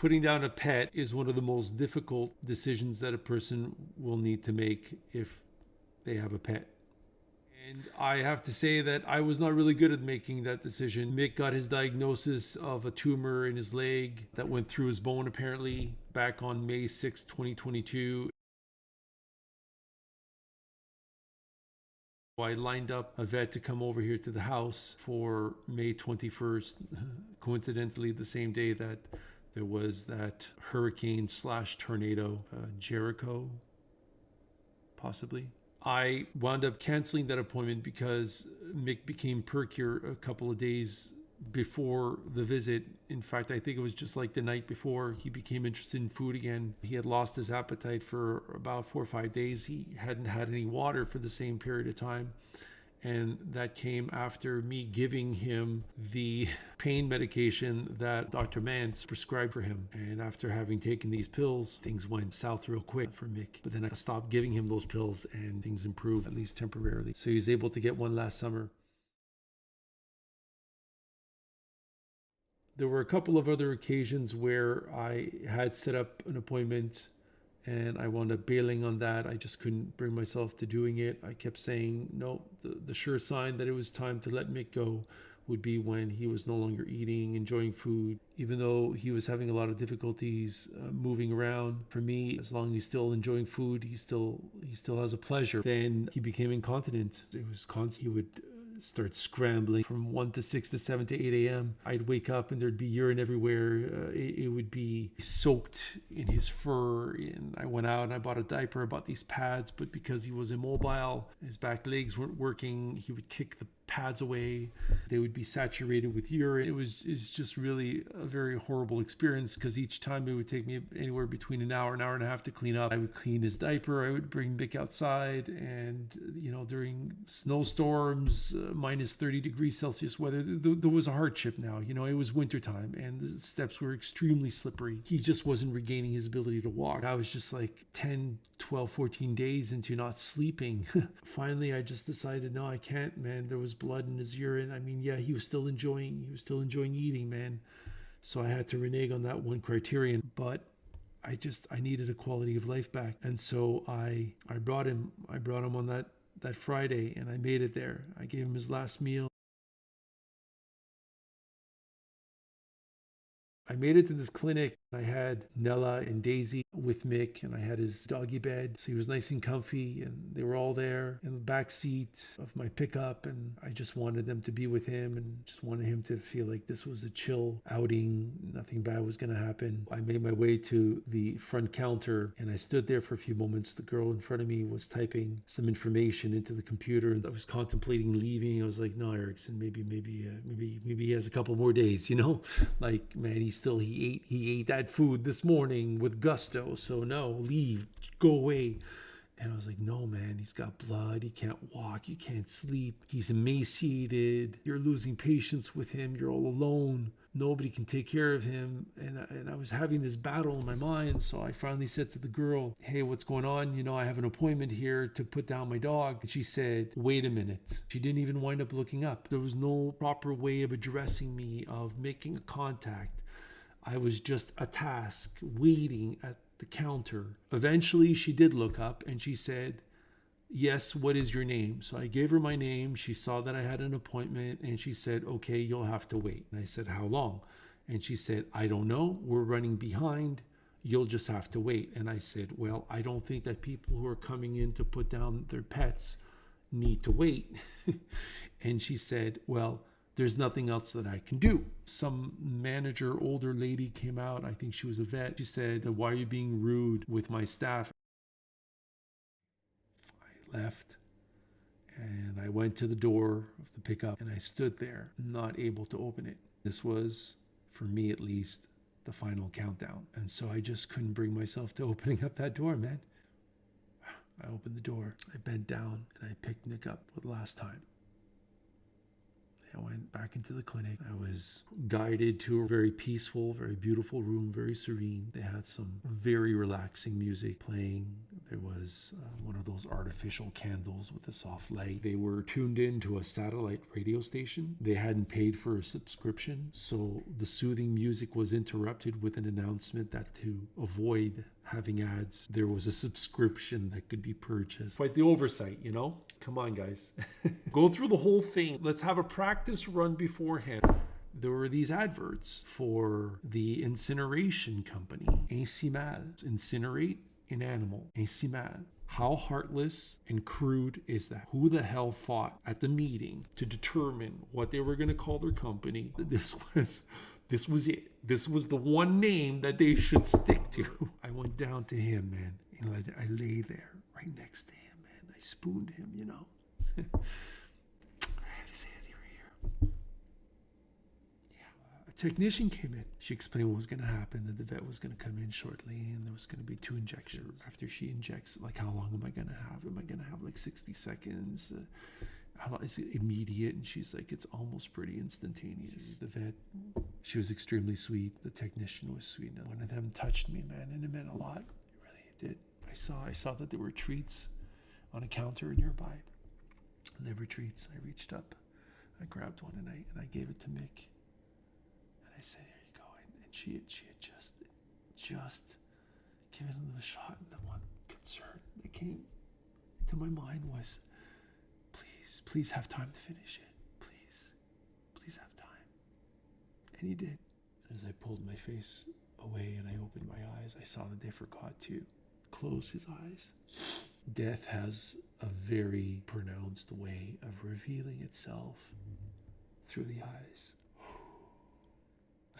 Putting down a pet is one of the most difficult decisions that a person will need to make if they have a pet. And I have to say that I was not really good at making that decision. Mick got his diagnosis of a tumor in his leg that went through his bone apparently back on May 6, 2022. I lined up a vet to come over here to the house for May 21st, coincidentally the same day that there was that hurricane slash tornado, Jericho, possibly. I wound up canceling that appointment because Mick became perkier a couple of days before the visit. In fact, I think it was just like the night before he became interested in food again. He had lost his appetite for about 4 or 5 days. He hadn't had any water for the same period of time. And that came after me giving him the pain medication that Dr. Mance prescribed for him. And after having taken these pills, things went south real quick for Mick. But then I stopped giving him those pills and things improved, at least temporarily. So he was able to get one last summer. There were a couple of other occasions where I had set up an appointment and I wound up bailing on that. I just couldn't bring myself to doing it. I kept saying, no, the sure sign that it was time to let Mick go would be when he was no longer eating, enjoying food. Even though he was having a lot of difficulties moving around, for me, as long as he's still enjoying food, he still has a pleasure. Then he became incontinent. It was constant. He would start scrambling from 1 to 6 to 7 to 8 a.m. I'd wake up and there'd be urine everywhere. It would be soaked in his fur. And I went out and I bought a diaper, I bought these pads, but because he was immobile, his back legs weren't working, he would kick the pads away. They would be saturated with urine. It was just really a very horrible experience because each time it would take me anywhere between an hour and a half to clean up. I would clean his diaper. I would bring Mick outside, and during snowstorms, minus 30 degrees Celsius weather, there was a hardship now. It was wintertime and the steps were extremely slippery. He just wasn't regaining his ability to walk. I was just like 10, 12, 14 days into not sleeping. Finally, I just decided, no, I can't, man. There was blood in his urine. I mean, yeah, he was still enjoying eating, man. So I had to renege on that one criterion, but I needed a quality of life back. And so I brought him on that Friday, and I made it there. I gave him his last meal. I made it to this clinic. I had Nella and Daisy with Mick, and I had his doggy bed. So he was nice and comfy, and they were all there in the back seat of my pickup. And I just wanted them to be with him and just wanted him to feel like this was a chill outing. Nothing bad was going to happen. I made my way to the front counter, and I stood there for a few moments. The girl in front of me was typing some information into the computer, and I was contemplating leaving. I was like, no, Erickson, maybe he has a couple more days, like, man, he ate that food this morning with gusto, so no, leave, go away. And I was like, no, man, he's got blood, he can't walk, you can't sleep, he's emaciated, you're losing patience with him, you're all alone, nobody can take care of him. And I was having this battle in my mind. So I finally said to the girl, hey, what's going on? I have an appointment here to put down my dog. And she said, wait a minute. She didn't even wind up looking up. There was no proper way of addressing me, of making a contact. I was just a task waiting at the counter. Eventually, she did look up and she said, yes, what is your name? So I gave her my name. She saw that I had an appointment and she said, okay, you'll have to wait. And I said, how long? And she said, I don't know. We're running behind. You'll just have to wait. And I said, well, I don't think that people who are coming in to put down their pets need to wait. And she said, well, there's nothing else that I can do. Some manager, older lady came out. I think she was a vet. She said, why are you being rude with my staff? I left and I went to the door of the pickup and I stood there, not able to open it. This was, for me at least, the final countdown. And so I just couldn't bring myself to opening up that door, man. I opened the door. I bent down and I picked Nick up for the last time. I went back into the clinic. I was guided to a very peaceful, very beautiful room, very serene. They had some very relaxing music playing. There was one of those artificial candles with a soft light. They were tuned in to a satellite radio station. They hadn't paid for a subscription, so the soothing music was interrupted with an announcement that to avoid having ads, there was a subscription that could be purchased. Quite the oversight, you know? Come on, guys. Go through the whole thing. Let's have a practice run beforehand. There were these adverts for the incineration company, Euthanises, incinerate an animal, Euthanises. How heartless and crude is that? Who the hell fought at the meeting to determine what they were going to call their company? This was it. This was the one name that they should stick to. I went down to him, man, and I lay there right next to him, man. I spooned him, you know. I had his head here. A technician came in. She explained what was going to happen, that the vet was going to come in shortly and there was going to be 2 injections. After she injects, like, how long am I going to have? Am I going to have like 60 seconds? How long is it immediate? And she's like, it's almost pretty instantaneous. The vet, she was extremely sweet. The technician was sweet. And one of them touched me, man, and it meant a lot. It really did. I saw that there were treats on a counter nearby. And there were treats. I reached up, I grabbed one, and I gave it to Mick. I said, here you go. And she had just given him the shot. And the one concern that came into my mind was, please have time to finish it. Please have time. And he did. As I pulled my face away and I opened my eyes, I saw that they forgot to close his eyes. Death has a very pronounced way of revealing itself through the eyes.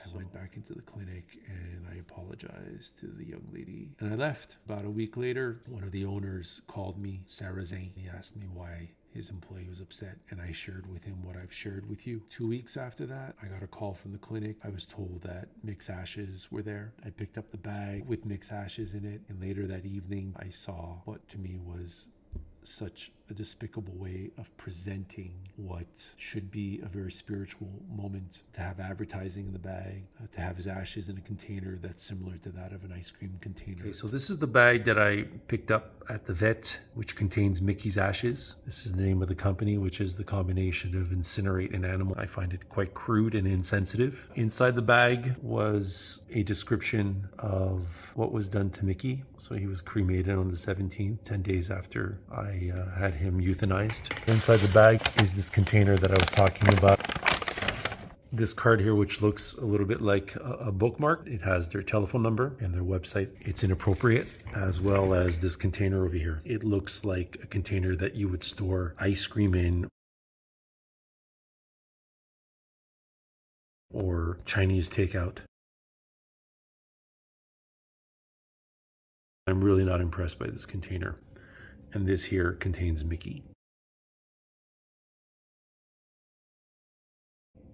I went back into the clinic and I apologized to the young lady and I left. About a week later, one of the owners called me, Sarazzin. He asked me why his employee was upset, and I shared with him what I've shared with you. 2 weeks after that, I got a call from the clinic. I was told that Mick's ashes were there. I picked up the bag with Mick's ashes in it, and later that evening, I saw what to me was such a despicable way of presenting what should be a very spiritual moment, to have advertising in the bag, to have his ashes in a container that's similar to that of an ice cream container. Okay, so this is the bag that I picked up at the vet, which contains Mickey's ashes. This is the name of the company, which is the combination of incinerate an animal. I find it quite crude and insensitive. Inside the bag was a description of what was done to Mickey. So he was cremated on the 17th, 10 days after I had him euthanized. Inside the bag is this container that I was talking about. This card here, which looks a little bit like a bookmark, it has their telephone number and their website. It's inappropriate, as well as this container over here. It looks like a container that you would store ice cream in or Chinese takeout. I'm really not impressed by this container. And this here contains Mickey.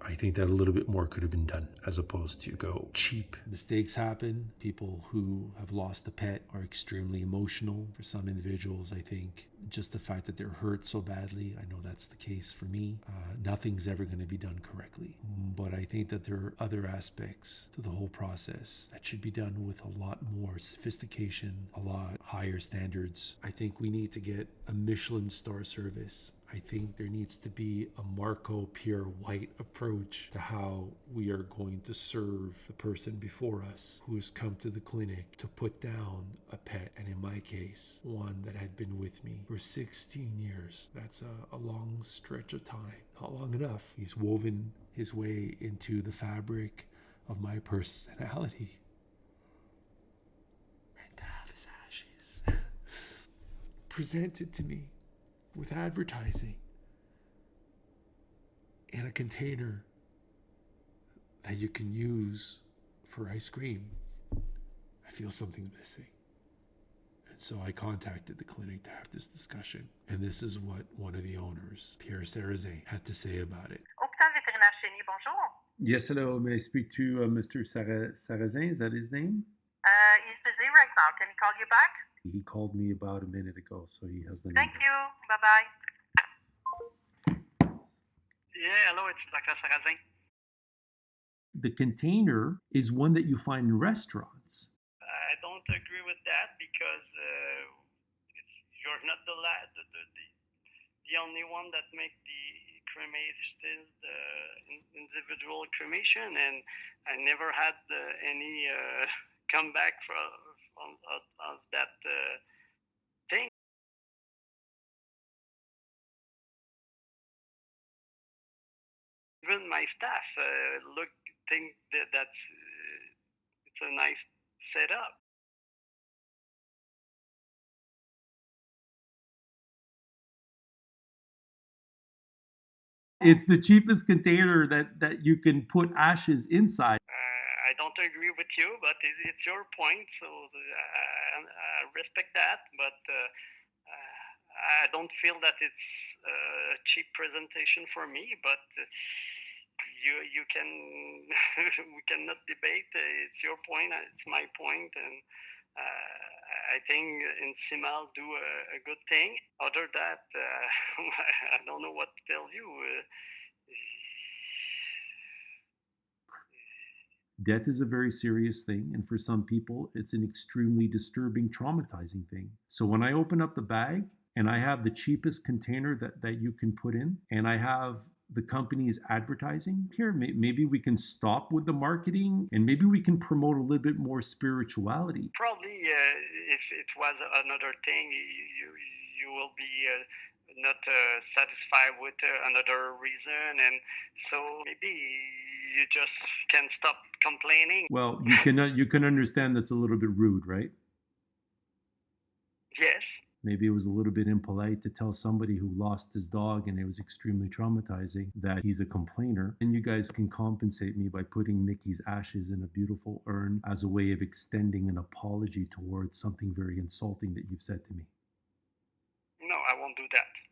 I think that a little bit more could have been done as opposed to go cheap. Mistakes happen. People who have lost a pet are extremely emotional. For some individuals, I think just the fact that they're hurt so badly, I know that's the case for me. Nothing's ever going to be done correctly. But I think that there are other aspects to the whole process that should be done with a lot more sophistication, a lot higher standards. I think we need to get a Michelin star service. I think there needs to be a Marco Pierre White approach to how we are going to serve the person before us who has come to the clinic to put down a pet, and in my case, one that had been with me for 16 years. That's a long stretch of time. Not long enough. He's woven his way into the fabric of my personality. And to have his ashes presented to me with advertising in a container that you can use for ice cream, I feel something's missing. And so I contacted the clinic to have this discussion. And this is what one of the owners, Pierre Sarazzin, had to say about it. Hôpital Vétérinaire Chenier, bonjour. Yes, hello. May I speak to Mr. Sarazzin? Is that his name? He's busy right now. Can he call you back? He called me about a minute ago, so he has the Thank number. you. Bye-bye. Yeah, hello, it's Dr. Sarazzin. The container is one that you find in restaurants. I don't agree with that because you're not the only one that make the cremated individual cremation, and I never had any comeback from of that thing. Even my staff think that's it's a nice setup. It's the cheapest container that you can put ashes inside. I don't agree with you, but it's your point, so I respect that. But I don't feel that it's a cheap presentation for me. But you can we cannot debate. It's your point. It's my point, and I think Insimal do a good thing. Other that, I don't know what to tell you. Death is a very serious thing, and for some people, it's an extremely disturbing, traumatizing thing. So when I open up the bag and I have the cheapest container that you can put in, and I have the company's advertising here, maybe we can stop with the marketing and maybe we can promote a little bit more spirituality. Probably, if it was another thing, you will be not satisfied with another reason, and so maybe you just can stop complaining. Well, you can understand that's a little bit rude, right? Yes. Maybe it was a little bit impolite to tell somebody who lost his dog and it was extremely traumatizing that he's a complainer. And you guys can compensate me by putting Mickey's ashes in a beautiful urn as a way of extending an apology towards something very insulting that you've said to me.